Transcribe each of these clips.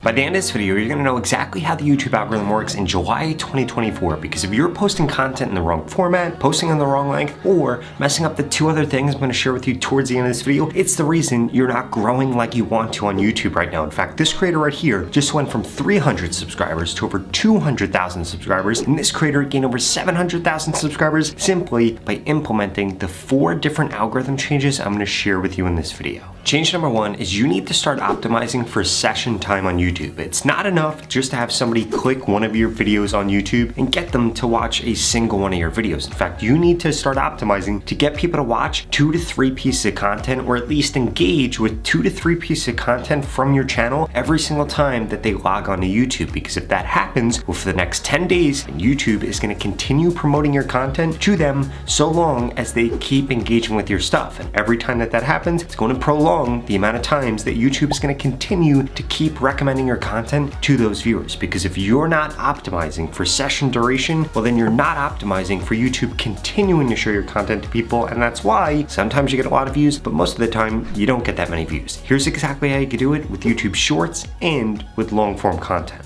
By the end of this video, you're going to know exactly how the YouTube algorithm works in July 2024, because if you're posting content in the wrong format, posting on the wrong length, or messing up the two other things I'm going to share with you towards the end of this video, it's the reason you're not growing like you want to on YouTube right now. In fact, this creator right here just went from 300 subscribers to over 200,000 subscribers, and this creator gained over 700,000 subscribers simply by implementing the 4 different algorithm changes I'm going to share with you in this video. Change number 1 is you need to start optimizing for session time on YouTube. It's not enough just to have somebody click one of your videos on YouTube and get them to watch a single one of your videos. In fact, you need to start optimizing to get people to watch 2 to 3 pieces of content, or at least engage with 2 to 3 pieces of content from your channel every single time that they log on to YouTube. Because if that happens, well, for the next 10 days, YouTube is going to continue promoting your content to them so long as they keep engaging with your stuff. And every time that happens, it's going to prolong the amount of times that YouTube is going to continue to keep recommending your content to those viewers. Because if you're not optimizing for session duration, well, then you're not optimizing for YouTube continuing to show your content to people, and that's why sometimes you get a lot of views, but most of the time you don't get that many views. Here's exactly how you can do it with YouTube Shorts and with long form content.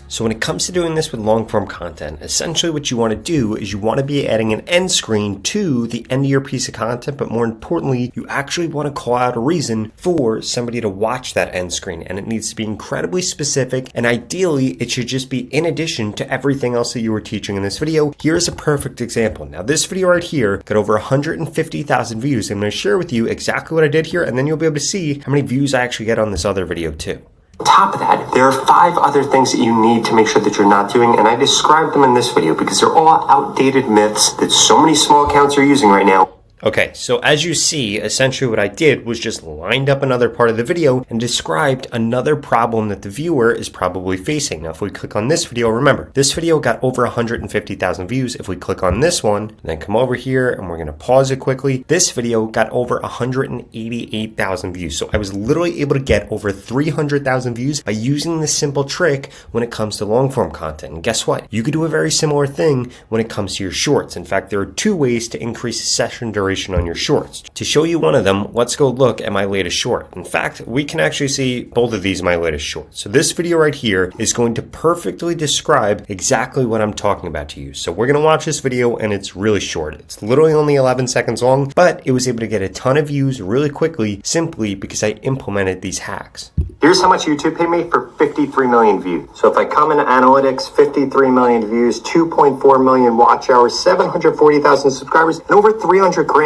So when it comes to doing this with long form content, essentially what you want to do is you want to be adding an end screen to the end of your piece of content, but more importantly, you actually want to call out a reason for somebody to watch that end screen, and it needs to be incredibly specific, and ideally it should just be in addition to everything else that you were teaching in this video. Here's a perfect example. Now this video right here got over 150,000 views. I'm going to share with you exactly what I did here, and then you'll be able to see how many views I actually get on this other video too. On top of that, there are 5 other things that you need to make sure that you're not doing, and I described them in this video because they're all outdated myths that so many small accounts are using right now. Okay, so as you see, essentially what I did was just lined up another part of the video and described another problem that the viewer is probably facing. Now, if we click on this video, remember, this video got over 150,000 views. If we click on this one, and then come over here and we're gonna pause it quickly, this video got over 188,000 views. So I was literally able to get over 300,000 views by using this simple trick when it comes to long form content. And guess what? You could do a very similar thing when it comes to your shorts. In fact, there are 2 ways to increase session duration on your shorts. To show you one of them, let's go look at my latest short. In fact, we can actually see both of these in my latest short. So this video right here is going to perfectly describe exactly what I'm talking about to you. So we're going to watch this video, and it's really short. It's literally only 11 seconds long, but it was able to get a ton of views really quickly simply because I implemented these hacks. Here's how much YouTube paid me for 53 million views. So if I come into analytics, 53 million views, 2.4 million watch hours, 740,000 subscribers, and over 300 grand.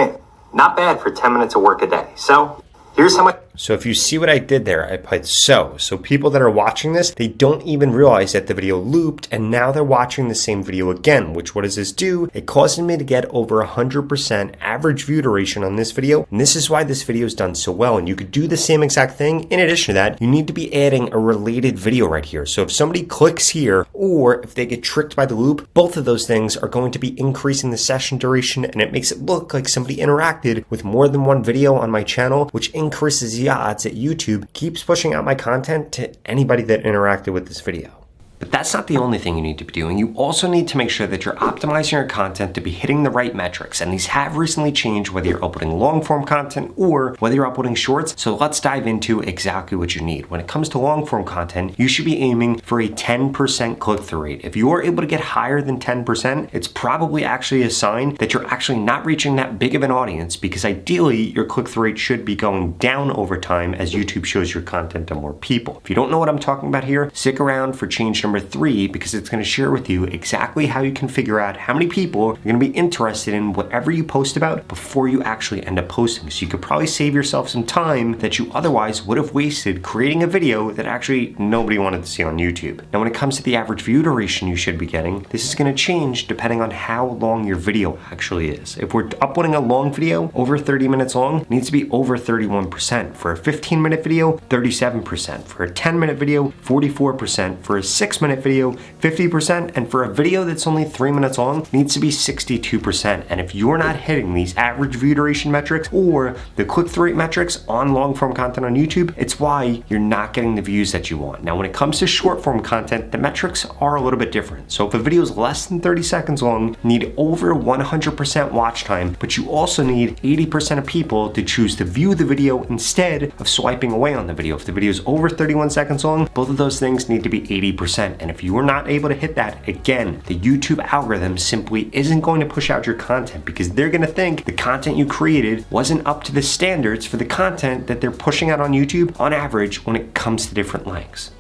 Not bad for 10 minutes of work a day. So here's how much. So if you see what I did there, I put so people that are watching this, they don't even realize that the video looped, and now they're watching the same video again, which what does this do? It causes me to get over 100% average view duration on this video. And this is why this video is done so well. And you could do the same exact thing. In addition to that, you need to be adding a related video right here. So if somebody clicks here, or if they get tricked by the loop, both of those things are going to be increasing the session duration, and it makes it look like somebody interacted with more than one video on my channel, which increases the odds that YouTube keeps pushing out my content to anybody that interacted with this video. But that's not the only thing you need to be doing. You also need to make sure that you're optimizing your content to be hitting the right metrics. And these have recently changed whether you're uploading long form content or whether you're uploading shorts. So let's dive into exactly what you need. When it comes to long form content, you should be aiming for a 10% click-through rate. If you are able to get higher than 10%, it's probably actually a sign that you're actually not reaching that big of an audience, because ideally your click-through rate should be going down over time as YouTube shows your content to more people. If you don't know what I'm talking about here, stick around for change number 3, because it's going to share with you exactly how you can figure out how many people are going to be interested in whatever you post about before you actually end up posting. So you could probably save yourself some time that you otherwise would have wasted creating a video that actually nobody wanted to see on YouTube. Now, when it comes to the average view duration you should be getting, this is going to change depending on how long your video actually is. If we're uploading a long video, over 30 minutes long, it needs to be over 31%. For a 15-minute video, 37%. For a 10-minute video, 44%. For a 6 6-minute video, 50%, and for a video that's only 3 minutes long, it needs to be 62%. And if you're not hitting these average view duration metrics or the click-through rate metrics on long-form content on YouTube, it's why you're not getting the views that you want. Now, when it comes to short-form content, the metrics are a little bit different. So if a video is less than 30 seconds long, you need over 100% watch time, but you also need 80% of people to choose to view the video instead of swiping away on the video. If the video is over 31 seconds long, both of those things need to be 80%. And if you are not able to hit that, again, the YouTube algorithm simply isn't going to push out your content because they're going to think the content you created wasn't up to the standards for the content that they're pushing out on YouTube on average when it comes to different lengths.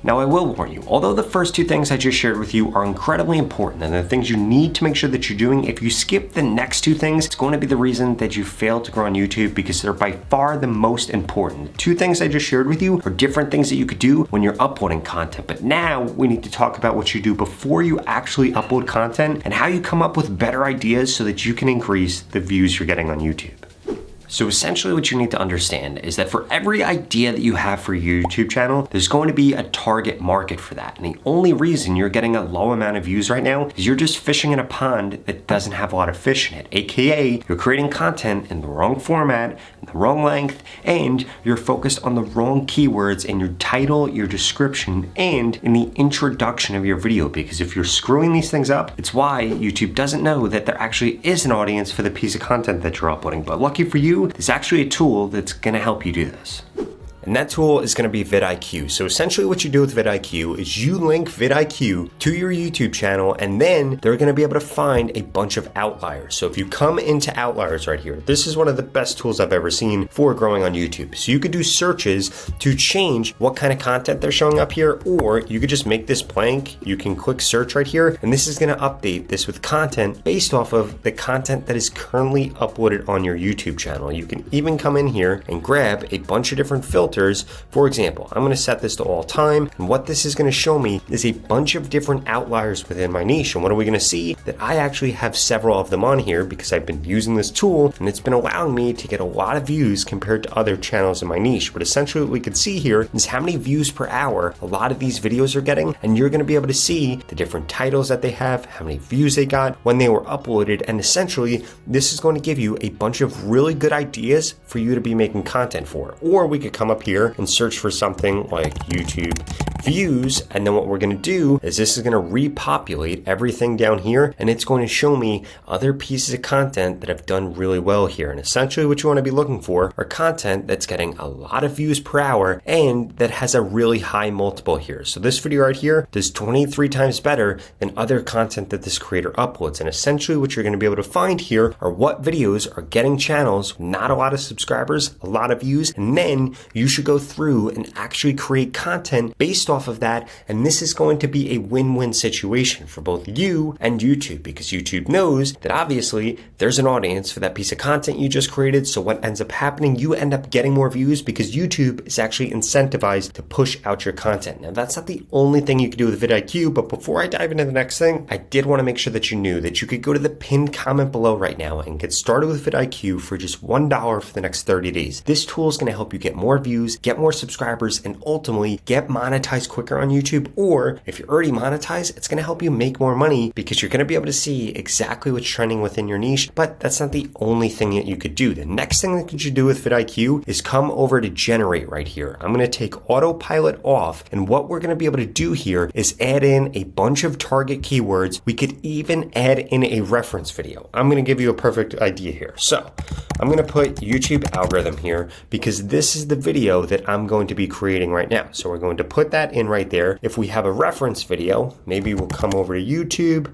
Now, I will warn you, although the first two things I just shared with you are incredibly important and the things you need to make sure that you're doing, if you skip the next two things, it's going to be the reason that you fail to grow on YouTube because they're by far the most important. The two things I just shared with you are different things that you could do when you're uploading content, but now we need to talk about what you do before you actually upload content and how you come up with better ideas so that you can increase the views you're getting on YouTube. So essentially what you need to understand is that for every idea that you have for your YouTube channel, there's going to be a target market for that. And the only reason you're getting a low amount of views right now is you're just fishing in a pond that doesn't have a lot of fish in it. AKA, you're creating content in the wrong format, in the wrong length, and you're focused on the wrong keywords in your title, your description, and in the introduction of your video. Because if you're screwing these things up, it's why YouTube doesn't know that there actually is an audience for the piece of content that you're uploading. But lucky for you, there's actually a tool that's gonna help you do this. And that tool is gonna be VidIQ. So essentially what you do with VidIQ is you link VidIQ to your YouTube channel and then they're gonna be able to find a bunch of outliers. So if you come into outliers right here, this is one of the best tools I've ever seen for growing on YouTube. So you could do searches to change what kind of content they're showing up here, or you could just make this blank. You can click search right here and this is gonna update this with content based off of the content that is currently uploaded on your YouTube channel. You can even come in here and grab a bunch of different filters. For example, I'm going to set this to all time, and what this is going to show me is a bunch of different outliers within my niche. And what are we going to see? That I actually have several of them on here because I've been using this tool and it's been allowing me to get a lot of views compared to other channels in my niche. But essentially what we can see here is how many views per hour a lot of these videos are getting, and you're going to be able to see the different titles that they have, how many views they got, when they were uploaded, and essentially this is going to give you a bunch of really good ideas for you to be making content for. Or we could come up here and search for something like YouTube views, and then what we're going to do is this is going to repopulate everything down here and it's going to show me other pieces of content that have done really well here. And essentially what you want to be looking for are content that's getting a lot of views per hour and that has a really high multiple here. So this video right here does 23 times better than other content that this creator uploads. And essentially what you're going to be able to find here are what videos are getting channels, not a lot of subscribers, a lot of views, and then you should go through and actually create content based off of that. And this is going to be a win-win situation for both you and YouTube, because YouTube knows that obviously there's an audience for that piece of content you just created. So what ends up happening, you end up getting more views because YouTube is actually incentivized to push out your content. Now that's not the only thing you can do with VidIQ, but before I dive into the next thing, I did want to make sure that you knew that you could go to the pinned comment below right now and get started with VidIQ for just $1 for the next 30 days. This tool is going to help you get more views, get more subscribers, and ultimately get monetized quicker on YouTube. Or if you're already monetized, it's going to help you make more money because you're going to be able to see exactly what's trending within your niche. But that's not the only thing that you could do. The next thing that you should do with VidIQ is come over to generate right here. I'm going to take autopilot off, and what we're going to be able to do here is add in a bunch of target keywords. We could even add in a reference video. I'm going to give you a perfect idea here. So I'm going to put YouTube algorithm here because this is the video that I'm going to be creating right now. So we're going to put that in right there. If we have a reference video, maybe we'll come over to YouTube,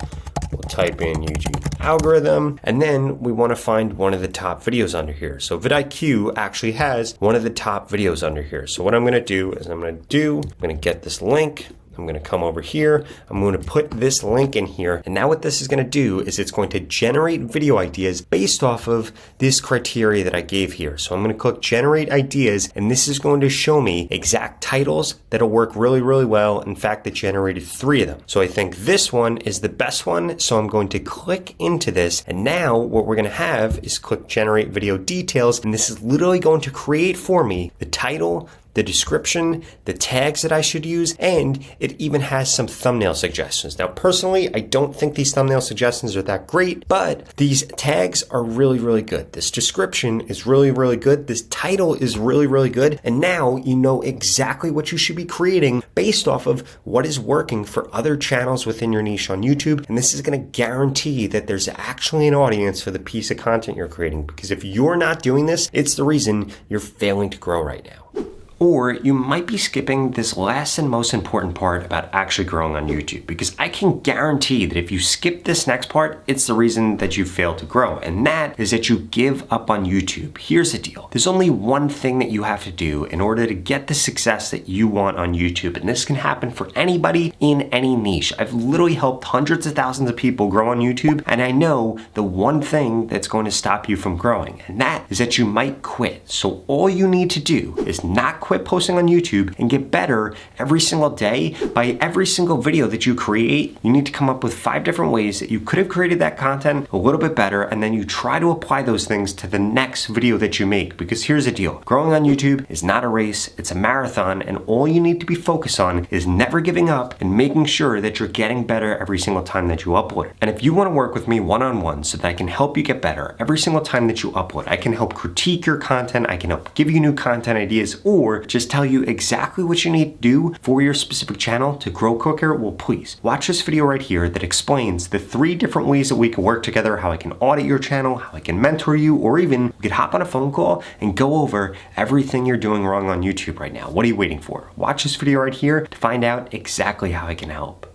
we'll type in YouTube algorithm, and then we want to find one of the top videos under here. So VidIQ actually has one of the top videos under here. So what I'm going to do is I'm going to get this link. I'm going to come over here. I'm going to put this link in here. And now what this is going to do is it's going to generate video ideas based off of this criteria that I gave here. So I'm going to click generate ideas, and this is going to show me exact titles that'll work really, really well. In fact, it generated 3 of them. So I think this one is the best one. So I'm going to click into this. And now what we're going to have is click generate video details. And this is literally going to create for me the title, the description, the tags that I should use, and it even has some thumbnail suggestions. Now, personally, I don't think these thumbnail suggestions are that great, but these tags are really, really good. This description is really, really good. This title is really, really good. And now you know exactly what you should be creating based off of what is working for other channels within your niche on YouTube. And this is going to guarantee that there's actually an audience for the piece of content you're creating. Because if you're not doing this, it's the reason you're failing to grow right now. Or you might be skipping this last and most important part about actually growing on YouTube, because I can guarantee that if you skip this next part, it's the reason that you fail to grow, and that is that you give up on YouTube. Here's the deal. There's only one thing that you have to do in order to get the success that you want on YouTube, and this can happen for anybody in any niche. I've literally helped hundreds of thousands of people grow on YouTube, and I know the one thing that's going to stop you from growing, and that is that you might quit. So all you need to do is not quit posting on YouTube and get better every single day. By every single video that you create, you need to come up with 5 different ways that you could have created that content a little bit better, and then you try to apply those things to the next video that you make. Because here's the deal. Growing on YouTube is not a race, it's a marathon, and all you need to be focused on is never giving up and making sure that you're getting better every single time that you upload. And if you want to work with me one-on-one so that I can help you get better every single time that you upload, I can help critique your content, I can help give you new content ideas, or just tell you exactly what you need to do for your specific channel to grow quicker, well, please watch this video right here that explains the 3 different ways that we can work together, how I can audit your channel, how I can mentor you, or even we could hop on a phone call and go over everything you're doing wrong on YouTube right now. What are you waiting for? Watch this video right here to find out exactly how I can help.